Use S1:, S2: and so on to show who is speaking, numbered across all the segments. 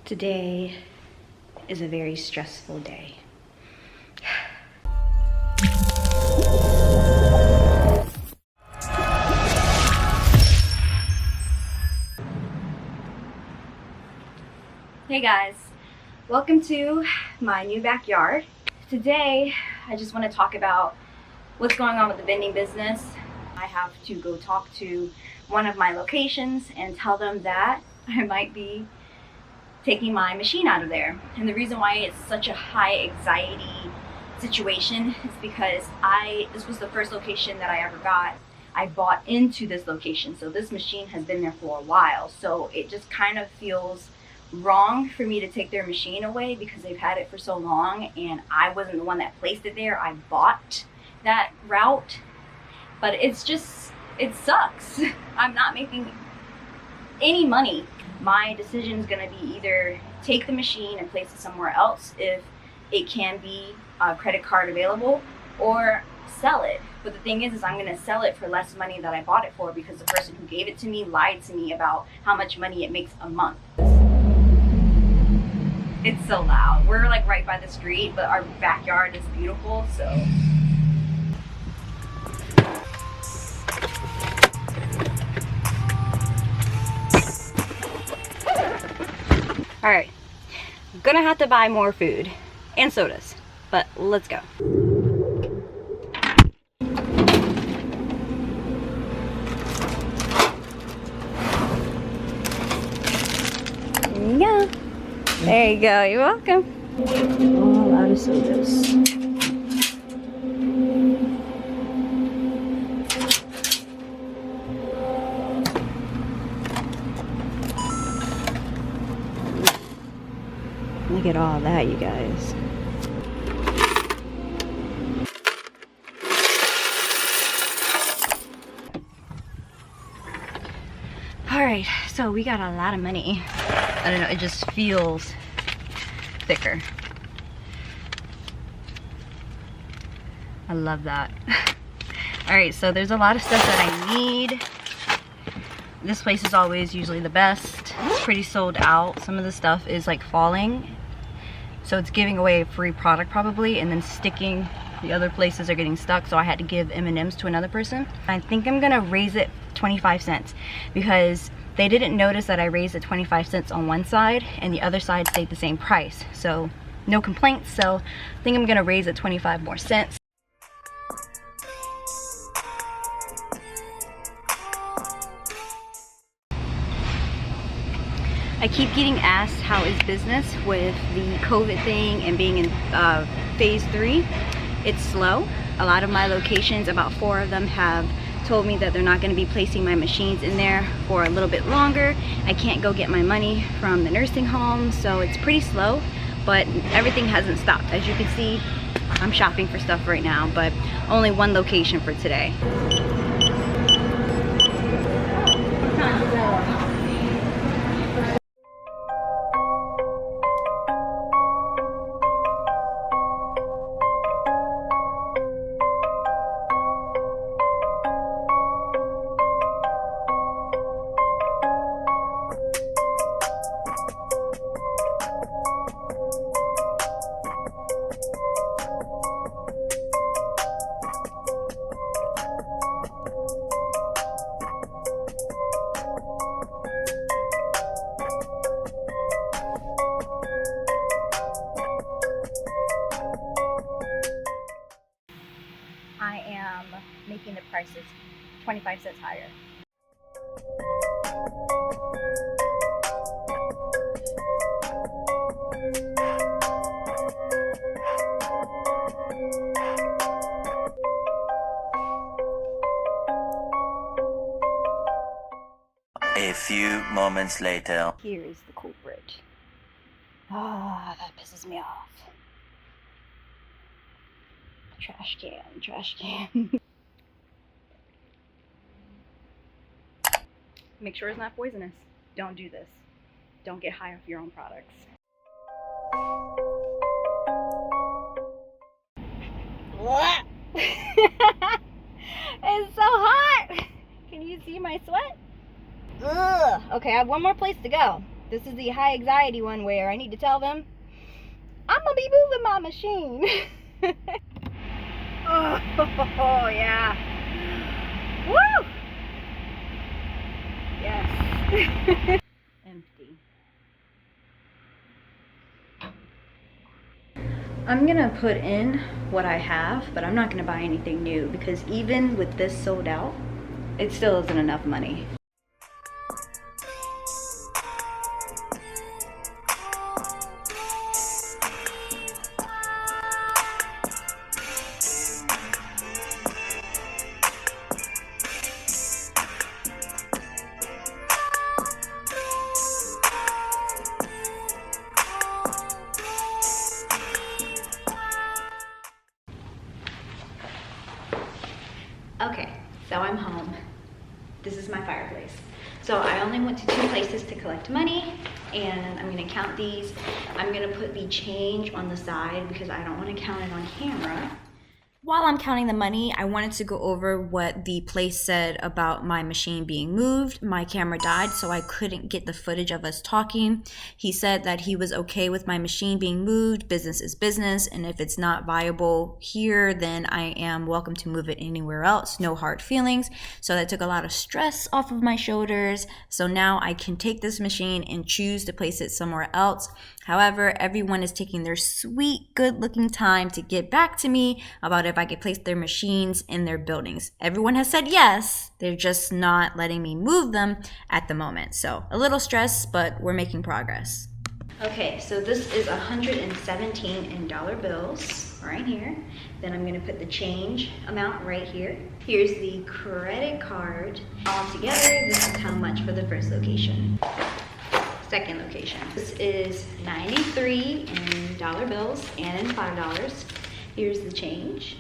S1: Today is a very stressful day. Hey guys, welcome to my new backyard. Today I just want to talk about what's going on with the vending business. I have to go talk to one of my locations and tell them that I might be taking my machine out of there. And the reason why it's such a high anxiety situation is because this was the first location that I ever got. I bought into this location, so this machine has been there for a while. So it just kind of feels wrong for me to take their machine away because they've had it for so long and I wasn't the one that placed it there. I bought that route, but it sucks. I'm not making any money. My decision is going to be either take the machine and place it somewhere else if it can be a credit card available, or sell it. But the thing is I'm going to sell it for less money than I bought it for because the person who gave it to me lied to me about how much money it makes a month. It's so loud. We're like right by the street, but our backyard is beautiful, so. All right, I'm gonna have to buy more food and sodas, but let's go. Yeah, there you go, you're welcome. Oh, a lot of sodas. Look at all that, you guys. Alright, so we got a lot of money. I don't know, it just feels thicker. I love that. Alright, so there's a lot of stuff that I need. This place is always usually the best. It's pretty sold out. Some of the stuff is like falling, so it's giving away a free product probably, and then sticking. The other places are getting stuck, so I had to give M&Ms to another person. I think I'm gonna raise it 25 cents because they didn't notice that I raised it 25 cents on one side and the other side stayed the same price. So no complaints, so I think I'm gonna raise it 25 more cents. I keep getting asked how is business with the COVID thing and being in phase 3. It's slow. A lot of my locations, about 4 of them, have told me that they're not going to be placing my machines in there for a little bit longer. I can't go get my money from the nursing home, so it's pretty slow, but everything hasn't stopped. As you can see, I'm shopping for stuff right now, but only one location for today. I am making the prices 25 cents higher.
S2: A few moments later.
S1: Here is the culprit. Ah, that pisses me off. Trash can, trash can. Make sure it's not poisonous. Don't do this. Don't get high off your own products. It's so hot! Can you see my sweat? Ugh. Okay, I have one more place to go. This is the high anxiety one where I need to tell them, I'm gonna be moving my machine. Oh, yeah. Woo! Yes. Empty. I'm gonna put in what I have, but I'm not gonna buy anything new because even with this sold out, it still isn't enough money. Okay, so I'm home. This is my fireplace. So I only went to 2 places to collect money, and I'm gonna count these. I'm gonna put the change on the side because I don't wanna count it on camera. While I'm counting the money, I wanted to go over what the place said about my machine being moved. My camera died, so I couldn't get the footage of us talking. He said that he was okay with my machine being moved. Business is business, and if it's not viable here, then I am welcome to move it anywhere else. No hard feelings. So that took a lot of stress off of my shoulders. So now I can take this machine and choose to place it somewhere else. However, everyone is taking their sweet, good-looking time to get back to me about if I could place their machines in their buildings. Everyone has said yes, they're just not letting me move them at the moment. So a little stress, but we're making progress. Okay, so this is 117 in dollar bills right here. Then I'm gonna put the change amount right here. Here's the credit card. All together, this is how much for the first location. Second location. This is 93 in dollar bills and in $5. Here's the change.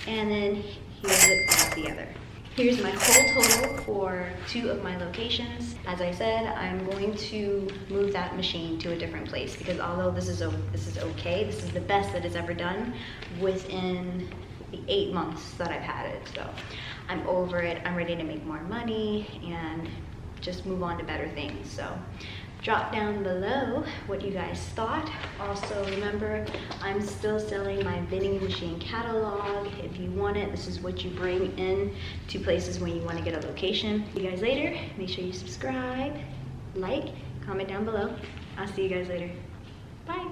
S1: And then here's it all together. Here's my whole total for 2 of my locations. As I said, I'm going to move that machine to a different place because although this is okay, this is the best that it's ever done within the 8 months that I've had it. So I'm over it. I'm ready to make more money and just move on to better things. So drop down below what you guys thought. Also remember, I'm still selling my vending machine catalog. If you want it, this is what you bring in to places when you want to get a location. See you guys later. Make sure you subscribe, like, comment down below. I'll see you guys later. Bye.